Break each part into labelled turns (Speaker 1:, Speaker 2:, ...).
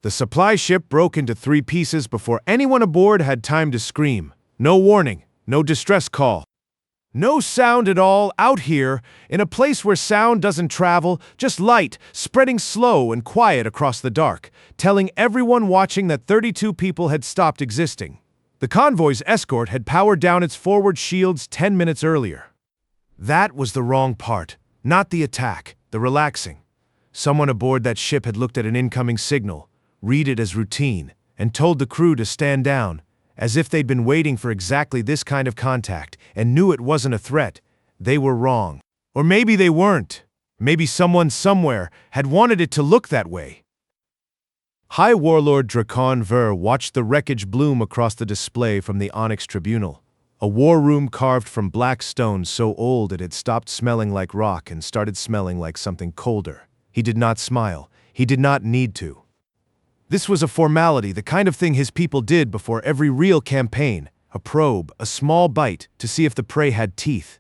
Speaker 1: The supply ship broke into 3 pieces before anyone aboard had time to scream. No warning, no distress call. No sound at all out here, in a place where sound doesn't travel, just light, spreading slow and quiet across the dark, telling everyone watching that 32 people had stopped existing. The convoy's escort had powered down its forward shields 10 minutes earlier. That was the wrong part, not the attack, the relaxing. Someone aboard that ship had looked at an incoming signal, read it as routine, and told the crew to stand down, as if they'd been waiting for exactly this kind of contact and knew it wasn't a threat. They were wrong. Or maybe they weren't. Maybe someone somewhere had wanted it to look that way. High Warlord Drakon Ver watched the wreckage bloom across the display from the Onyx Tribunal, a war room carved from black stone so old it had stopped smelling like rock and started smelling like something colder. He did not smile. He did not need to. This was a formality, the kind of thing his people did before every real campaign, a probe, a small bite to see if the prey had teeth.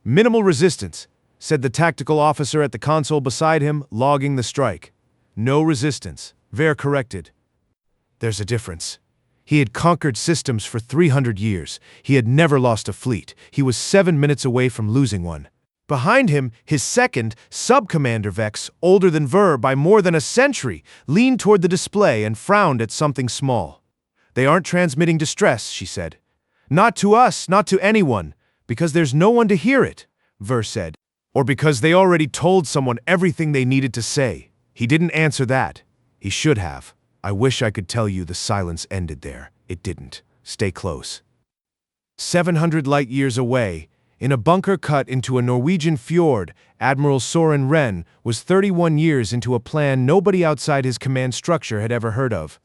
Speaker 1: Minimal resistance, said the tactical officer at the console beside him, logging the strike. No resistance, Ver corrected. There's a difference. He had conquered systems for 300 years. He had never lost a fleet. He was 7 minutes away from losing one. Behind him, his second, Sub-Commander Vex, older than Ver by more than a century, leaned toward the display and frowned at something small. They aren't transmitting distress, she said. Not to us, not to anyone, because there's no one to hear it, Ver said. Or because they already told someone everything they needed to say. He didn't answer that. He should have. I wish I could tell you the silence ended there. It didn't. Stay close. 700 light-years away, in a bunker cut into a Norwegian fjord, Admiral Soren Wren was 31 years into a plan nobody outside his command structure had ever heard of.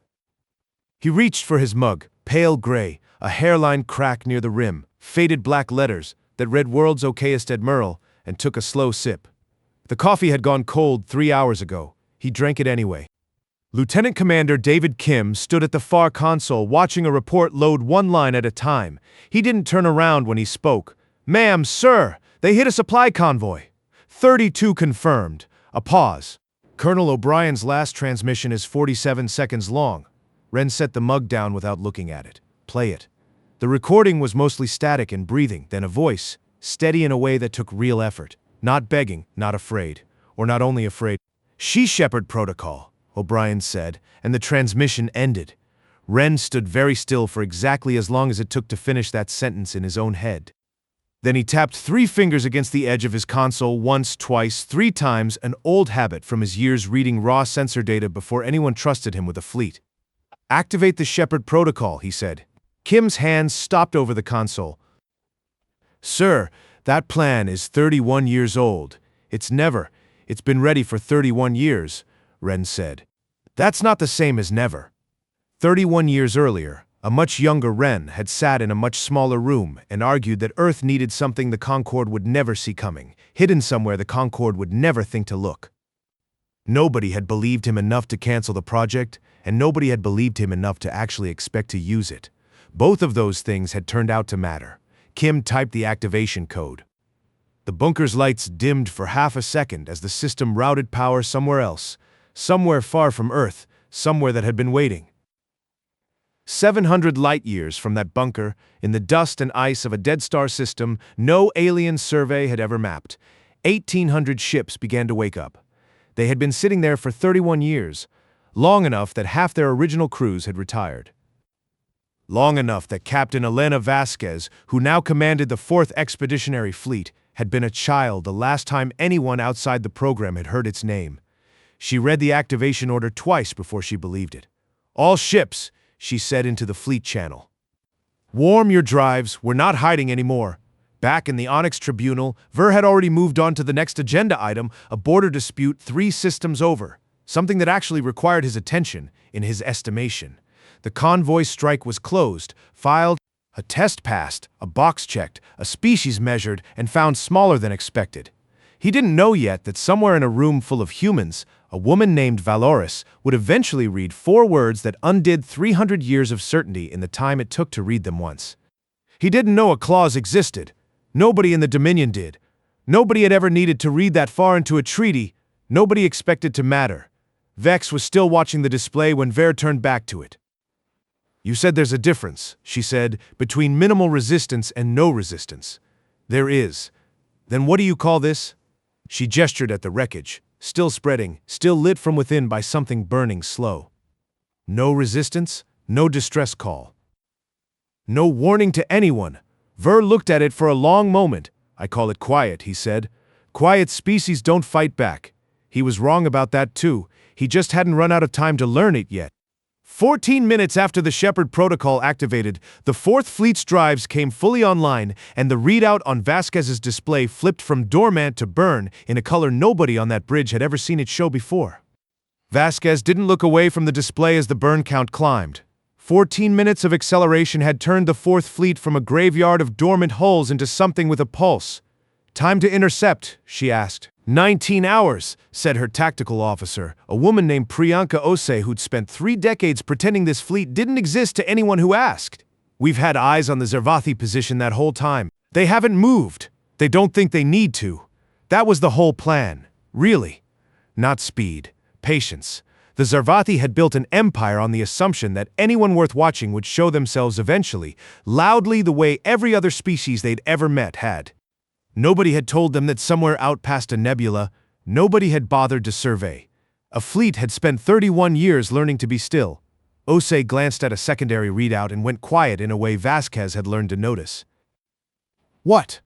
Speaker 1: He reached for his mug, pale gray, a hairline crack near the rim, faded black letters that read World's Okayest Admiral, and took a slow sip. The coffee had gone cold 3 hours ago. He drank it anyway. Lieutenant Commander David Kim stood at the far console watching a report load one line at a time. He didn't turn around when he spoke. Ma'am, sir, they hit a supply convoy. 32 confirmed. A pause. Colonel O'Brien's last transmission is 47 seconds long. Wren set the mug down without looking at it. Play it. The recording was mostly static and breathing, then a voice, steady in a way that took real effort. Not begging, not afraid. Or not only afraid. She Shepherd Protocol, O'Brien said, and the transmission ended. Wren stood very still for exactly as long as it took to finish that sentence in his own head. Then he tapped 3 fingers against the edge of his console once, twice, 3 times, an old habit from his years reading raw sensor data before anyone trusted him with a fleet. Activate the Shepherd Protocol, he said. Kim's hands stopped over the console. Sir, that plan is 31 years old. It's been ready for 31 years, Wren said. That's not the same as never. 31 years earlier, a much younger Wren had sat in a much smaller room and argued that Earth needed something the Concorde would never see coming, hidden somewhere the Concorde would never think to look. Nobody had believed him enough to cancel the project, and nobody had believed him enough to actually expect to use it. Both of those things had turned out to matter. Kim typed the activation code. The bunker's lights dimmed for half a second as the system routed power somewhere else, somewhere far from Earth, somewhere that had been waiting. 700 light-years from that bunker, in the dust and ice of a dead star system no alien survey had ever mapped, 1,800 ships began to wake up. They had been sitting there for 31 years, long enough that half their original crews had retired. Long enough that Captain Elena Vasquez, who now commanded the 4th Expeditionary Fleet, had been a child the last time anyone outside the program had heard its name. She read the activation order twice before she believed it. All ships, she said into the fleet channel. Warm your drives, we're not hiding anymore. Back in the Onyx Tribunal, Ver had already moved on to the next agenda item, a border dispute 3 systems over, something that actually required his attention, in his estimation. The convoy strike was closed, filed, a test passed, a box checked, a species measured, and found smaller than expected. He didn't know yet that somewhere in a room full of humans, a woman named Valoris would eventually read 4 words that undid 300 years of certainty in the time it took to read them once. He didn't know a clause existed. Nobody in the Dominion did. Nobody had ever needed to read that far into a treaty. Nobody expected to matter. Vex was still watching the display when Ver turned back to it. "You said there's a difference," she said, "between minimal resistance and no resistance." "There is. Then what do you call this?" She gestured at the wreckage, still spreading, still lit from within by something burning slow. "No resistance, no distress call. No warning to anyone." Ver looked at it for a long moment. "I call it quiet," he said. "Quiet species don't fight back." He was wrong about that too. He just hadn't run out of time to learn it yet. 14 minutes after the Shepard protocol activated, the Fourth Fleet's drives came fully online, and the readout on Vasquez's display flipped from dormant to burn in a color nobody on that bridge had ever seen it show before. Vasquez didn't look away from the display as the burn count climbed. 14 minutes of acceleration had turned the Fourth Fleet from a graveyard of dormant hulls into something with a pulse. "Time to intercept?" she asked. 19 hours, said her tactical officer, a woman named Priyanka Ose who'd spent 3 decades pretending this fleet didn't exist to anyone who asked. "We've had eyes on the Zarvathi position that whole time. They haven't moved. They don't think they need to. That was the whole plan. Really. Not speed. Patience. The Zarvathi had built an empire on the assumption that anyone worth watching would show themselves eventually, loudly the way every other species they'd ever met had. Nobody had told them that somewhere out past a nebula, nobody had bothered to survey. A fleet had spent 31 years learning to be still. Ose glanced at a secondary readout and went quiet in a way Vasquez had learned to notice. "What?"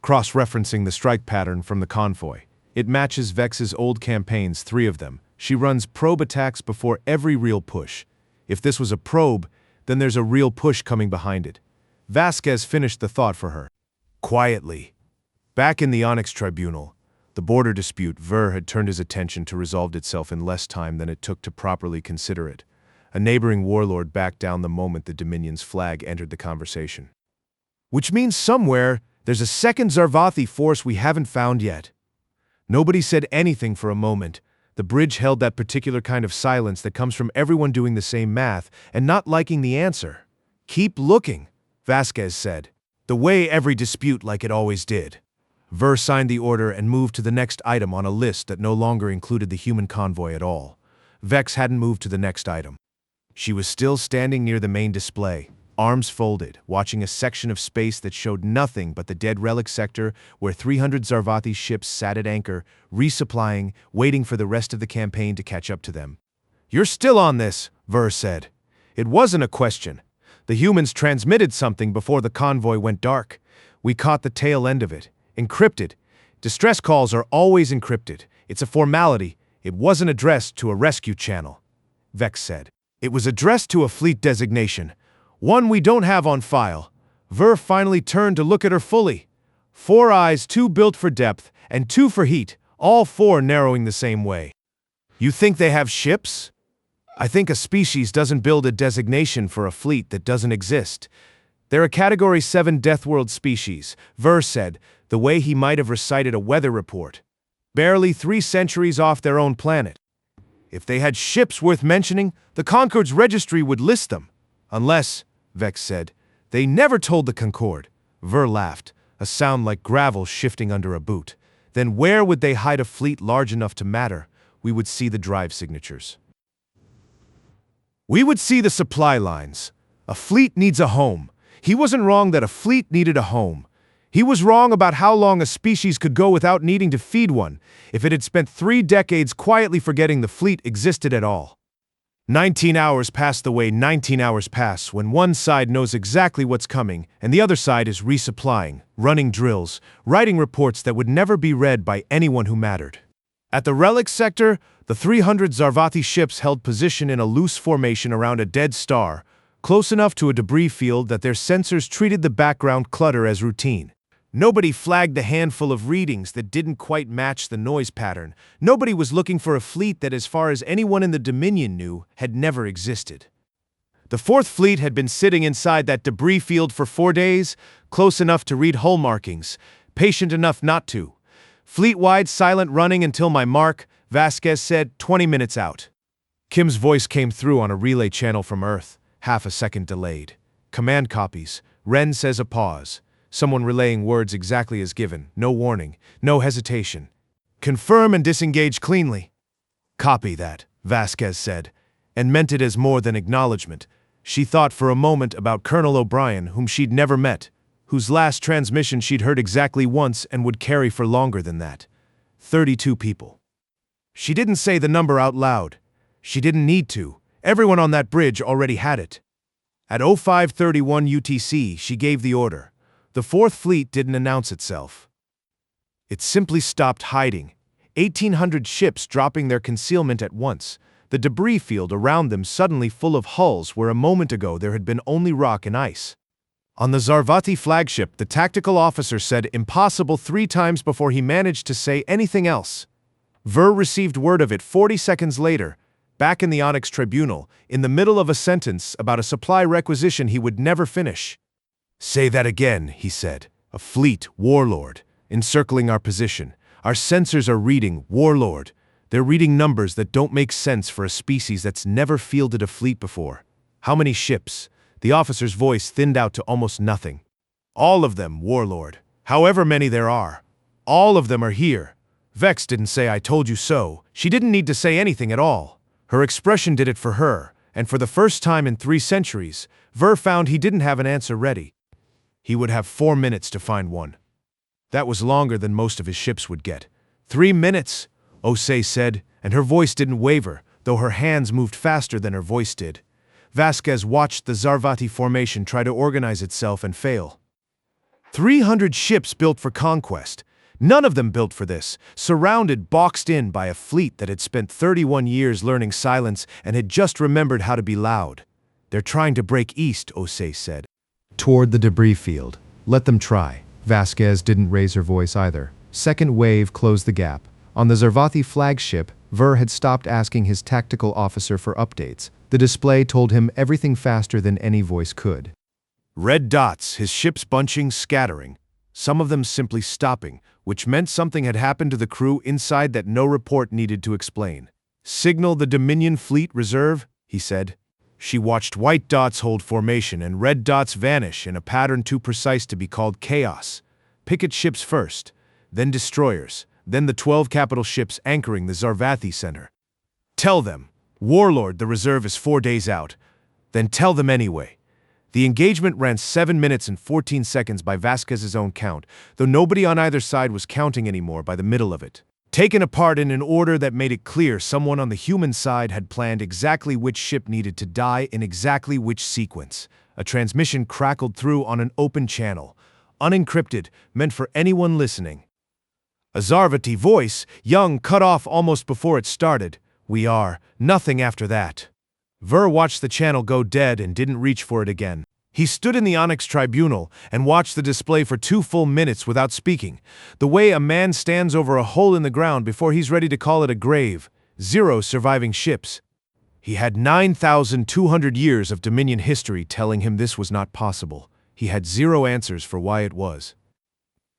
Speaker 1: Cross-referencing the strike pattern from the Convoy. "It matches Vex's old campaigns, 3 of them. She runs probe attacks before every real push. If this was a probe, then there's a real push coming behind it." Vasquez finished the thought for her. Quietly. Back in the Onyx Tribunal, the border dispute, Ver had turned his attention to resolved itself in less time than it took to properly consider it. A neighboring warlord backed down the moment the Dominion's flag entered the conversation. "Which means somewhere, there's a second Zarvathi force we haven't found yet." Nobody said anything for a moment. The bridge held that particular kind of silence that comes from everyone doing the same math and not liking the answer. "Keep looking," Vasquez said. "The way every dispute like it always did." Ver signed the order and moved to the next item on a list that no longer included the human convoy at all. Vex hadn't moved to the next item. She was still standing near the main display, arms folded, watching a section of space that showed nothing but the dead relic sector where 300 Zarvathi ships sat at anchor, resupplying, waiting for the rest of the campaign to catch up to them. "You're still on this," Ver said. It wasn't a question. The humans transmitted something before the convoy went dark. We caught the tail end of it. Encrypted. Distress calls are always encrypted. It's a formality. It wasn't addressed to a rescue channel, Vex said. It was addressed to a fleet designation. One we don't have on file. Ver finally turned to look at her fully. 4 eyes, 2 built for depth, and 2 for heat, all 4 narrowing the same way. "You think they have ships?" "I think a species doesn't build a designation for a fleet that doesn't exist. They're a Category 7 Deathworld species," Ver said, the way he might have recited a weather report. "Barely 3 centuries off their own planet. If they had ships worth mentioning, the Concord's registry would list them. Unless," Vex said, "they never told the Concord." Ver laughed, a sound like gravel shifting under a boot. "Then where would they hide a fleet large enough to matter? We would see the drive signatures. We would see the supply lines. A fleet needs a home. He wasn't wrong that a fleet needed a home. He was wrong about how long a species could go without needing to feed one, if it had spent 3 decades quietly forgetting the fleet existed at all. 19 hours pass the way 19 hours pass when one side knows exactly what's coming and the other side is resupplying, running drills, writing reports that would never be read by anyone who mattered. At the relic sector, the 300 Zarvathi ships held position in a loose formation around a dead star, close enough to a debris field that their sensors treated the background clutter as routine. Nobody flagged the handful of readings that didn't quite match the noise pattern. Nobody was looking for a fleet that, as far as anyone in the Dominion knew, had never existed. The Fourth Fleet had been sitting inside that debris field for 4 days, close enough to read hull markings, patient enough not to. "Fleet-wide silent running until my mark," Vasquez said, 20 minutes out. Kim's voice came through on a relay channel from Earth, half a second delayed. "Command copies. Ren says a pause. Someone relaying words exactly as given. No warning. No hesitation. Confirm and disengage cleanly." "Copy that," Vasquez said, and meant it as more than acknowledgement. She thought for a moment about Colonel O'Brien, whom she'd never met, whose last transmission she'd heard exactly once and would carry for longer than that. 32 people. She didn't say the number out loud. She didn't need to. Everyone on that bridge already had it. At 0531 UTC, she gave the order. The Fourth Fleet didn't announce itself. It simply stopped hiding. 1,800 ships dropping their concealment at once, the debris field around them suddenly full of hulls where a moment ago there had been only rock and ice. On the Zarvati flagship, the tactical officer said impossible 3 times before he managed to say anything else. Ver received word of it 40 seconds later, back in the Onyx Tribunal, in the middle of a sentence about a supply requisition he would never finish. "Say that again," he said. "A fleet, warlord, encircling our position. Our sensors are reading, warlord. They're reading numbers that don't make sense for a species that's never fielded a fleet before. How many ships?" The officer's voice thinned out to almost nothing. "All of them, warlord. However many there are. All of them are here." Vex didn't say "I told you so." She didn't need to say anything at all. Her expression did it for her, and for the first time in 3 centuries, Ver found he didn't have an answer ready. He would have 4 minutes to find one. That was longer than most of his ships would get. 3 minutes, Osei said, and her voice didn't waver, though her hands moved faster than her voice did. Vasquez watched the Zarvati formation try to organize itself and fail. 300 ships built for conquest. None of them built for this, surrounded, boxed in by a fleet that had spent 31 years learning silence and had just remembered how to be loud. "They're trying to break east," Osei said.
Speaker 2: Toward the debris field. Let them try. Vasquez didn't raise her voice either. Second wave closed the gap. On the Zarvati flagship, Ver had stopped asking his tactical officer for updates. The display told him everything faster than any voice could.
Speaker 1: Red dots, his ships bunching, scattering. Some of them simply stopping, which meant something had happened to the crew inside that no report needed to explain. "Signal the Dominion Fleet Reserve," he said. She watched white dots hold formation and red dots vanish in a pattern too precise to be called chaos. Picket ships first, then destroyers, then the 12 capital ships anchoring the Zarvati Center. "Tell them, warlord, the reserve is 4 days out." "Then tell them anyway." The engagement ran 7 minutes and 14 seconds by Vasquez's own count, though nobody on either side was counting anymore by the middle of it. Taken apart in an order that made it clear someone on the human side had planned exactly which ship needed to die in exactly which sequence. A transmission crackled through on an open channel, unencrypted, meant for anyone listening. A Zarvati voice, young, cut off almost before it started. "We are, nothing after that." Ver watched the channel go dead and didn't reach for it again. He stood in the Onyx Tribunal and watched the display for 2 full minutes without speaking, the way a man stands over a hole in the ground before he's ready to call it a grave. 0 surviving ships. He had 9,200 years of Dominion history telling him this was not possible. He had 0 answers for why it was.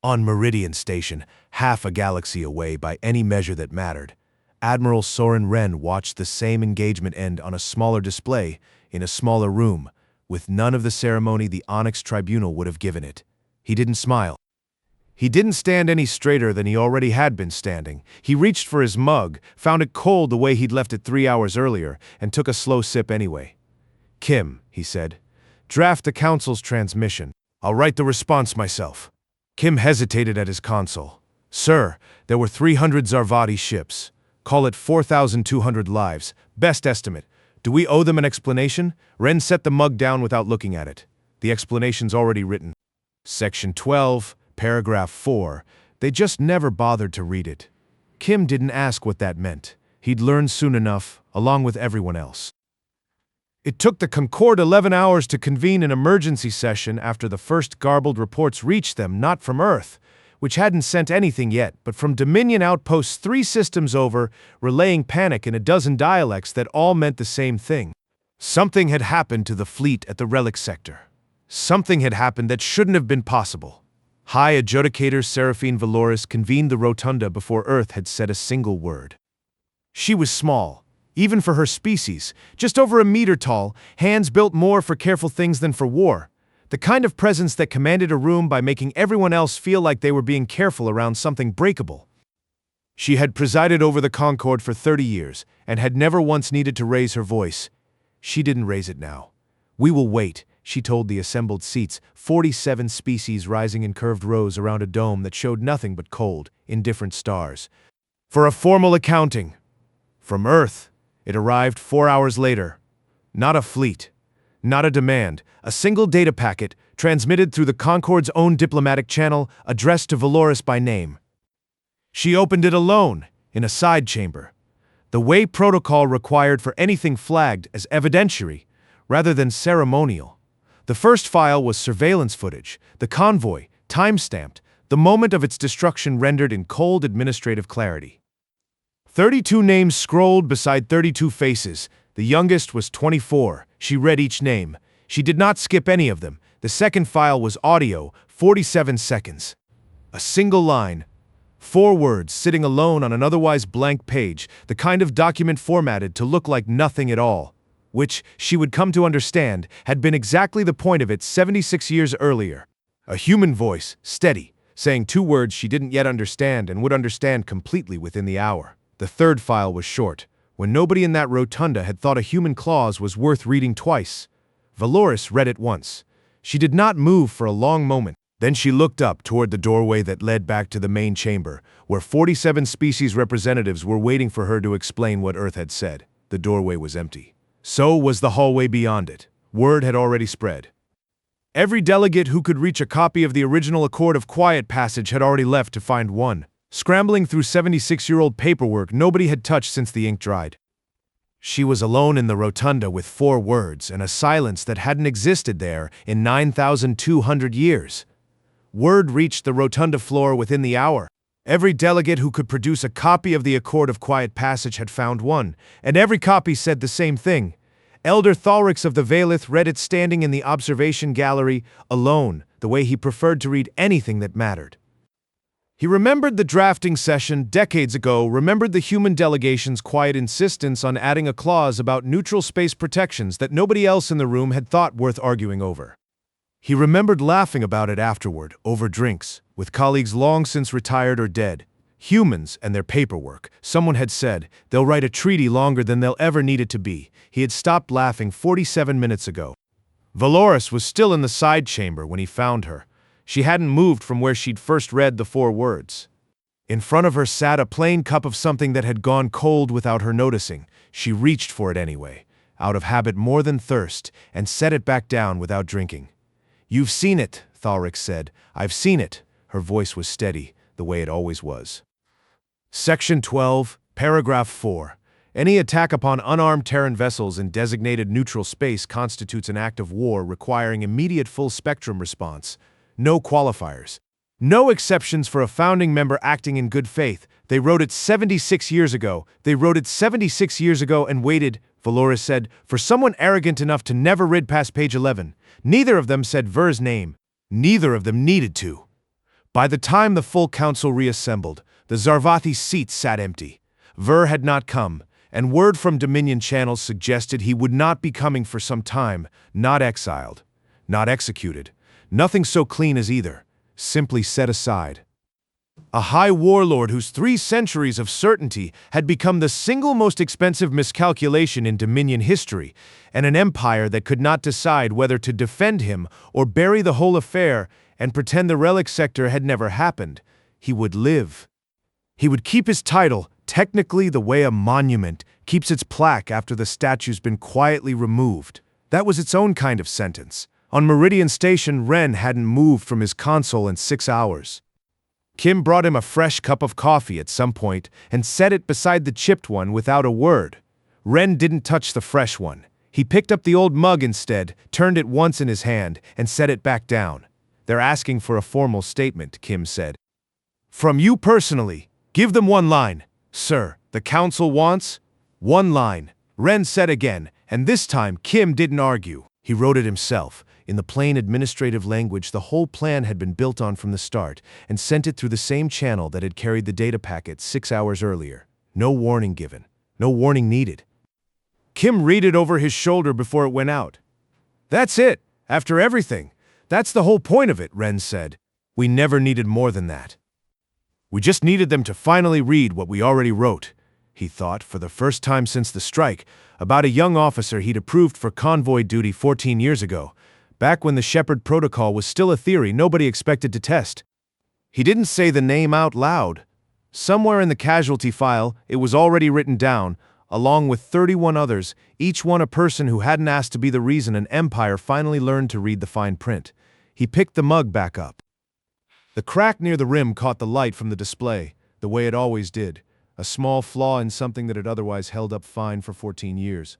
Speaker 1: On Meridian Station, half a galaxy away by any measure that mattered, Admiral Soren Wren watched the same engagement end on a smaller display, in a smaller room, with none of the ceremony the Onyx Tribunal would have given it. He didn't smile. He didn't stand any straighter than he already had been standing. He reached for his mug, found it cold the way he'd left it 3 hours earlier, and took a slow sip anyway. "Kim," he said, "draft the Council's transmission. I'll write the response myself." Kim hesitated at his console. "Sir, there were 300 Zarvati ships. Call it 4,200 lives. Best estimate. Do we owe them an explanation?" Wren set the mug down without looking at it. "The explanation's already written. Section 12, paragraph 4. They just never bothered to read it." Kim didn't ask what that meant. He'd learn soon enough, along with everyone else. It took the Concorde 11 hours to convene an emergency session after the first garbled reports reached them, not from Earth, which hadn't sent anything yet, but from Dominion outposts 3 systems over, relaying panic in a dozen dialects that all meant the same thing. Something had happened to the fleet at the relic sector. Something had happened that shouldn't have been possible. High Adjudicator Seraphine Valoris convened the rotunda before Earth had said a single word. She was small, even for her species, just over a meter tall, hands built more for careful things than for war. The kind of presence that commanded a room by making everyone else feel like they were being careful around something breakable. She had presided over the Concorde for 30 years and had never once needed to raise her voice. She didn't raise it now. "We will wait," she told the assembled seats, 47 species rising in curved rows around a dome that showed nothing but cold, indifferent stars. "For a formal accounting." From Earth, it arrived 4 hours later. Not a fleet, not a demand, a single data packet transmitted through the Concorde's own diplomatic channel addressed to Valoris by name. She opened it alone, in a side chamber. The way protocol required for anything flagged as evidentiary, rather than ceremonial. The first file was surveillance footage, the Convoy, time-stamped, the moment of its destruction rendered in cold administrative clarity. 32 names scrolled beside 32 faces. The youngest was 24. She read each name. She did not skip any of them. The second file was audio, 47 seconds. A single line. 4 words sitting alone on an otherwise blank page, the kind of document formatted to look like nothing at all, which, she would come to understand, had been exactly the point of it 76 years earlier. A human voice, steady, saying 2 words she didn't yet understand and would understand completely within the hour. The third file was short, when nobody in that rotunda had thought a human clause was worth reading twice. Valoris read it once. She did not move for a long moment. Then she looked up toward the doorway that led back to the main chamber, where 47 species representatives were waiting for her to explain what Earth had said. The doorway was empty. So was the hallway beyond it. Word had already spread. Every delegate who could reach a copy of the original Accord of Quiet Passage had already left to find one. Scrambling through 76-year-old paperwork nobody had touched since the ink dried. She was alone in the rotunda with 4 words and a silence that hadn't existed there in 9,200 years. Word reached the rotunda floor within the hour. Every delegate who could produce a copy of the Accord of Quiet Passage had found one, and every copy said the same thing. Elder Thalrix of the Valith read it standing in the observation gallery, alone, the way he preferred to read anything that mattered. He remembered the drafting session decades ago, remembered the human delegation's quiet insistence on adding a clause about neutral space protections that nobody else in the room had thought worth arguing over. He remembered laughing about it afterward, over drinks, with colleagues long since retired or dead. Humans and their paperwork. Someone had said, they'll write a treaty longer than they'll ever need it to be. He had stopped laughing 47 minutes ago. Valoris was still in the side chamber when he found her. She hadn't moved from where she'd first read the 4 words. In front of her sat a plain cup of something that had gone cold without her noticing. She reached for it anyway, out of habit more than thirst, and set it back down without drinking. "You've seen it," Thalrix said. "I've seen it." Her voice was steady, the way it always was. Section 12, Paragraph 4. Any attack upon unarmed Terran vessels in designated neutral space constitutes an act of war requiring immediate full-spectrum response. No qualifiers. No exceptions for a founding member acting in good faith. They wrote it 76 years ago. They wrote it 76 years ago and waited, Valoris said, for someone arrogant enough to never read past page 11. Neither of them said Ver's name. Neither of them needed to. By the time the full council reassembled, the Zarvathi seat sat empty. Ver had not come, and word from Dominion channels suggested he would not be coming for some time, not exiled, not executed. Nothing so clean as either, simply set aside. A high warlord whose 3 centuries of certainty had become the single most expensive miscalculation in Dominion history, and an empire that could not decide whether to defend him or bury the whole affair and pretend the relic sector had never happened. He would live. He would keep his title, technically the way a monument keeps its plaque after the statue's been quietly removed. That was its own kind of sentence. On Meridian Station, Ren hadn't moved from his console in 6 hours. Kim brought him a fresh cup of coffee at some point and set it beside the chipped one without a word. Ren didn't touch the fresh one. He picked up the old mug instead, turned it once in his hand, and set it back down. "They're asking for a formal statement," Kim said. "From you personally. Give them 1 line. Sir, the council wants 1 line." Ren said again, and this time Kim didn't argue. He wrote it himself. In the plain administrative language the whole plan had been built on from the start, and sent it through the same channel that had carried the data packet 6 hours earlier. No warning given. No warning needed. Kim read it over his shoulder before it went out. "That's it. After everything. That's the whole point of it," Ren said. "We never needed more than that." We just needed them to finally read what we already wrote, he thought, for the first time since the strike, about a young officer he'd approved for convoy duty 14 years ago, back when the Shepherd Protocol was still a theory nobody expected to test. He didn't say the name out loud. Somewhere in the casualty file, it was already written down, along with 31 others, each one a person who hadn't asked to be the reason an empire finally learned to read the fine print. He picked the mug back up. The crack near the rim caught the light from the display, the way it always did, a small flaw in something that had otherwise held up fine for 14 years.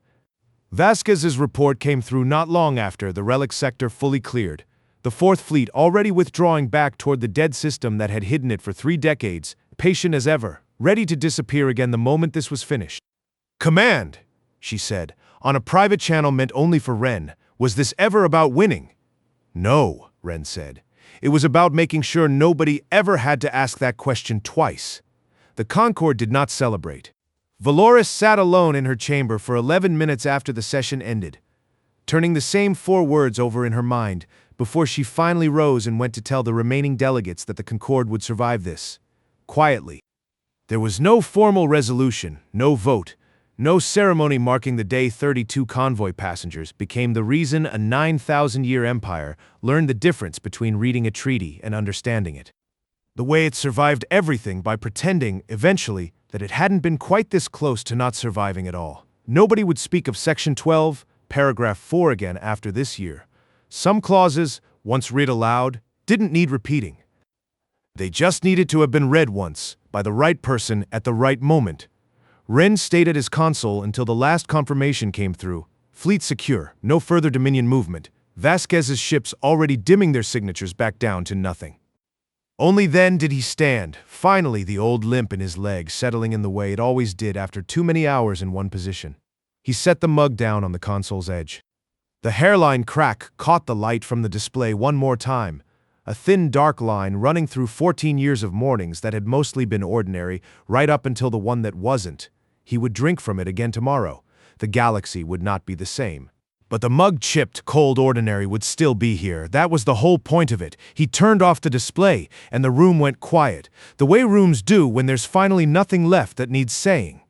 Speaker 1: Vasquez's report came through not long after the relic sector fully cleared, the Fourth Fleet already withdrawing back toward the dead system that had hidden it for 3 decades, patient as ever, ready to disappear again the moment this was finished. "Command," she said, on a private channel meant only for Ren. "Was this ever about winning?" "No," Ren said. "It was about making sure nobody ever had to ask that question twice." The Concorde did not celebrate. Valoris sat alone in her chamber for 11 minutes after the session ended, turning the same 4 words over in her mind before she finally rose and went to tell the remaining delegates that the Concorde would survive this. Quietly. There was no formal resolution, no vote, no ceremony marking the day 32 convoy passengers became the reason a 9,000-year empire learned the difference between reading a treaty and understanding it. The way it survived everything by pretending, eventually, that it hadn't been quite this close to not surviving at all. Nobody would speak of Section 12, Paragraph 4 again after this year. Some clauses, once read aloud, didn't need repeating. They just needed to have been read once, by the right person at the right moment. Ren stayed at his console until the last confirmation came through. Fleet secure, no further Dominion movement. Vasquez's ships already dimming their signatures back down to nothing. Only then did he stand, finally the old limp in his leg settling in the way it always did after too many hours in one position. He set the mug down on the console's edge. The hairline crack caught the light from the display one more time, a thin dark line running through 14 years of mornings that had mostly been ordinary, right up until the one that wasn't. He would drink from it again tomorrow. The galaxy would not be the same. But the mug-chipped, cold ordinary would still be here. That was the whole point of it. He turned off the display, and the room went quiet, the way rooms do when there's finally nothing left that needs saying.